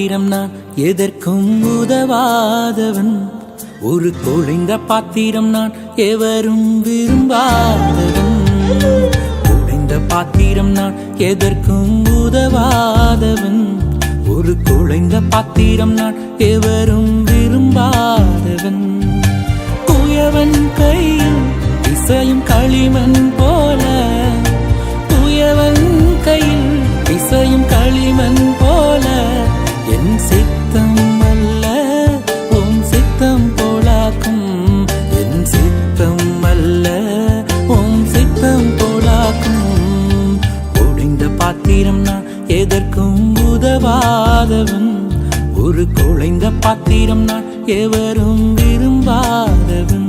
பாத்திரம் நான் எதற்கும் உதவாதவன். ஒரு குழைந்த பாத்திரம் நான் எவரும் விரும்பாதவன். குழைந்த பாத்திரம் நான் எதற்கும் உதவாதவன். ஒரு குழைந்த பாத்திரம் நான் எவரும் விரும்பாதவன். குயவன் கையில் இசையும் களிமண் போல, குயவன் கையில் இசையும் களிமண் போல, என் சித்தம் அல்ல உம் சித்தம் போலாக்கும். என் சித்தம் அல்ல உம் சித்தம் போலாக்கும். ஒடிந்த பாத்திரம் நான் எதற்கும் உதவாதவன். ஒரு குழைந்த பாத்திரம் நான் எவரும் விரும்பாதவன்.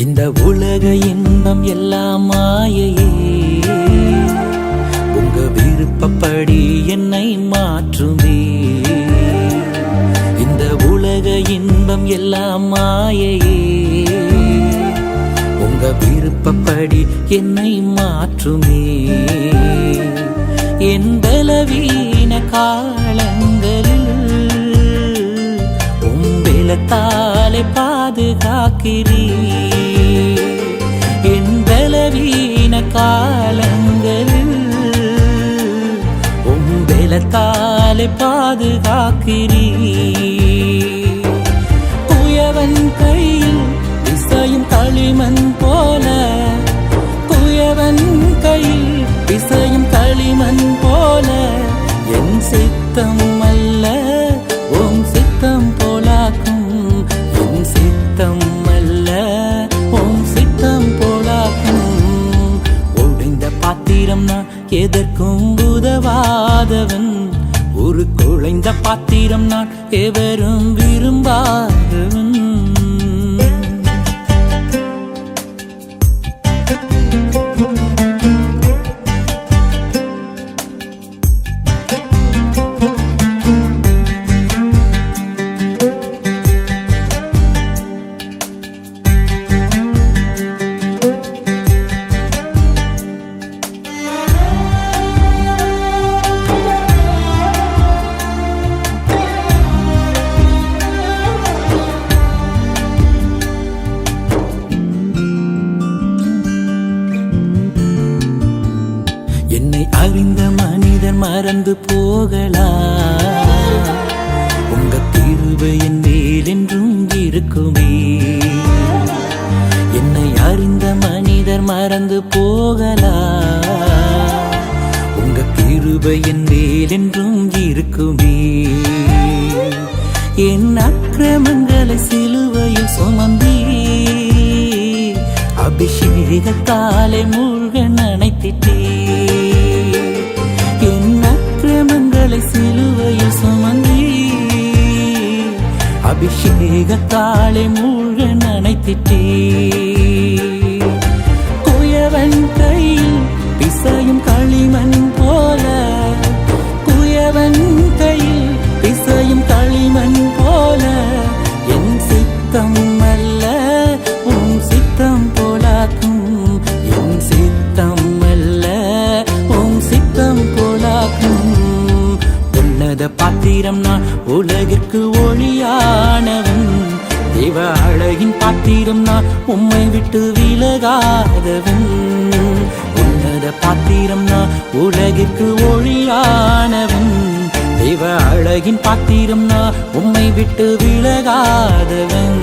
இந்த உலக இன்பம் எல்லாம் மாயையே, உங்க விருப்பப்படி என்னை மாற்றுமே. இந்த உலக இன்பம் எல்லாம் மாயையே, உங்க விருப்பப்படி என்னை மாற்றுமே. என் பலவீன காலங்களில் உம் பலத்தாலே பாதுகாக்கிறீ. என் பலவீன காலங்களில் உம் பலத்தாலே பாதுகாக்கிறீ. குயவன் கையில் இசையும் களிமண் போல, குயவன் கையில் இசையும் களிமண் போல, என் சித்தம் அல்ல உம் சித்தம் போலாக்கும். என் சித்தம் அல்ல உம் சித்தம் போலாக்கும். ஒடிந்த பாத்திரம் நான் எதற்கும் உதவாதவன். ஒரு குழைந்த பாத்திரம் நான் எவரும் விரும்பாதவன். என்னை அறிந்த மனிதர் மறந்து போகலாம், உங்க கிருபை என் மேல் என்றும் இருக்குமே. என்னை அறிந்த மனிதர் மறந்து போகலாம், உங்க கிருபை என் மேல் என்றும் இருக்குமே. என் அக்கிரமங்களை சிலுவையில் சுமந்தீ, அபிஷேகத்தாலே மூழ்க நனைத்திட்டே. என் அக்கிரமங்களை சிலுவையில் சுமந்தீ, அபிஷேகத்தாலே மூழ்க நனைத்திட்டே. குயவன் கையில் பிசையும் களிமண் போல, குயவன் கையில் பிசையும் களிமண் போல, என் சித்தம் அல்ல உம் சித்தம் போலாக்கும். என் சித்தம் அல்ல உம் சித்தம் போலாக்கும். உன்னத பாத்திரம் நான் உலகிற்கு ஒளியானவன். தேவ அழகின் பாத்திரம் நான் உம்மை விட்டு விலகாதவன். உன்னத பாத்திரம் நான் உலகிற்கு ஒளியானவன். தேவ அழகின் பாத்திரம் நான் உம்மை விட்டு விலகாதவன்.